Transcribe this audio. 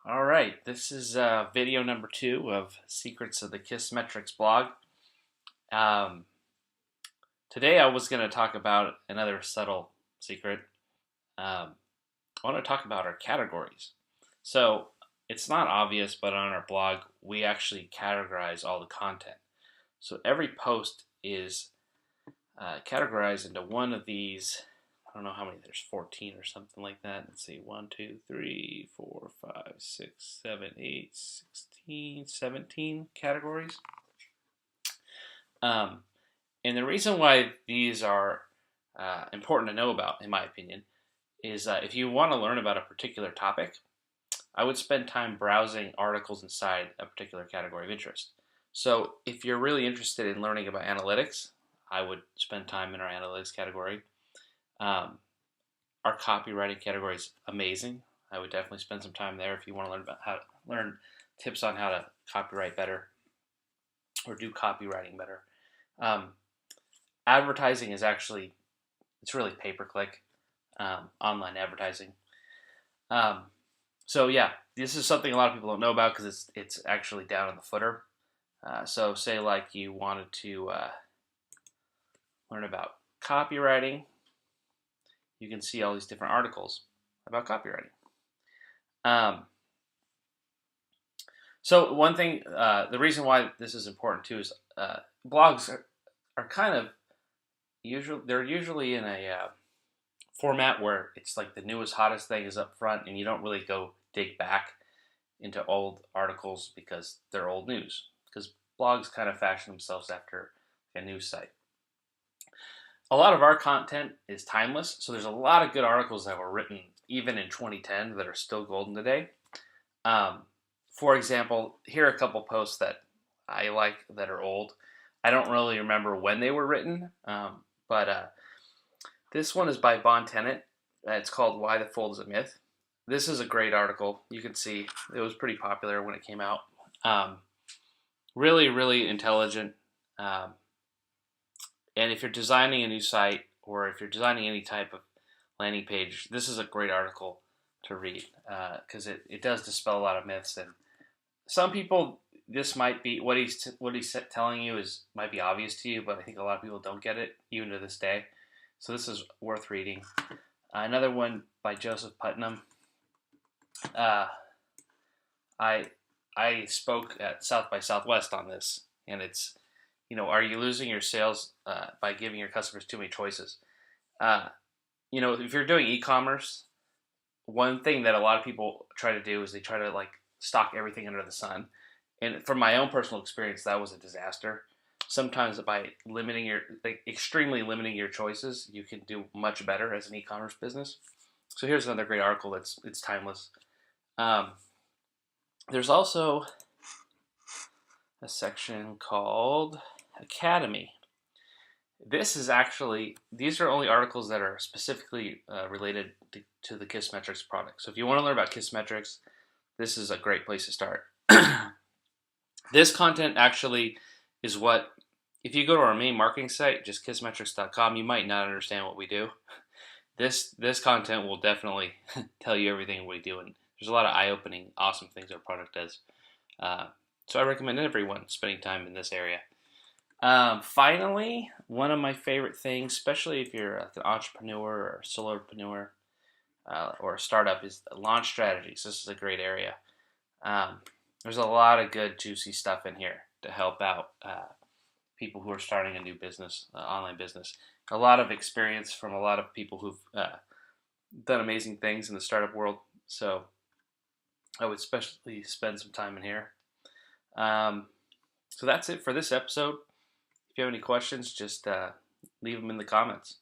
All right, this is video number 2 of Secrets of the KISSmetrics blog. Um, Today I was going to talk about another subtle secret. I want to talk about our categories. So it's not obvious, but on our blog we actually categorize all the content. So every post is categorized into one of these. I don't know how many, there's 14 or something like that. Let's see, 1, 2, 3, 4, 5, 6, 7, 8, 16, 17 categories. And the reason why these are important to know about, in my opinion, is if you want to learn about a particular topic, I would spend time browsing articles inside a particular category of interest. So if you're really interested in learning about analytics, I would spend time in our analytics category. Our copywriting category is amazing. I would definitely spend some time there if you want to learn tips on how to copyright better or do copywriting better. Advertising is it's really pay-per-click, online advertising. So yeah, this is something a lot of people don't know about because it's actually down in the footer. So say like you wanted to learn about copywriting, you can see all these different articles about copywriting. So one thing, the reason why this is important too is blogs are kind of they're usually in a format where it's like the newest, hottest thing is up front, and you don't really go dig back into old articles because they're old news. Because blogs kind of fashion themselves after a news site. A lot of our content is timeless, so there's a lot of good articles that were written even in 2010 that are still golden today. For example, here are a couple posts that I like that are old. I don't really remember when they were written, but this one is by Bon Tennant. It's called Why the Fold is a Myth. This is a great article. You can see it was pretty popular when it came out. Really, really intelligent. And if you're designing a new site or if you're designing any type of landing page, this is a great article to read because it does dispel a lot of myths. And some people, this might be what he's telling you might be obvious to you, but I think a lot of people don't get it even to this day. So this is worth reading. Another one by Joseph Putnam. I spoke at South by Southwest on this, and it's, are you losing your sales by giving your customers too many choices? If you're doing e-commerce, one thing that a lot of people try to do is they try to like stock everything under the sun. And from my own personal experience, that was a disaster. Sometimes by extremely limiting your choices, you can do much better as an e-commerce business. So here's another great article it's timeless. There's also a section called Academy. These are only articles that are specifically related to the KISSmetrics product. So if you want to learn about KISSmetrics, this is a great place to start. This content actually is what, if you go to our main marketing site, just KISSmetrics.com, you might not understand what we do. This content will definitely tell you everything we do, and there's a lot of eye-opening, awesome things our product does. So I recommend everyone spending time in this area. Finally, one of my favorite things, especially if you're an entrepreneur or a solopreneur or a startup, is launch strategies. This is a great area. There's a lot of good, juicy stuff in here to help out people who are starting a new business, online business. A lot of experience from a lot of people who've done amazing things in the startup world. So I would especially spend some time in here. So that's it for this episode. If you have any questions, just leave them in the comments.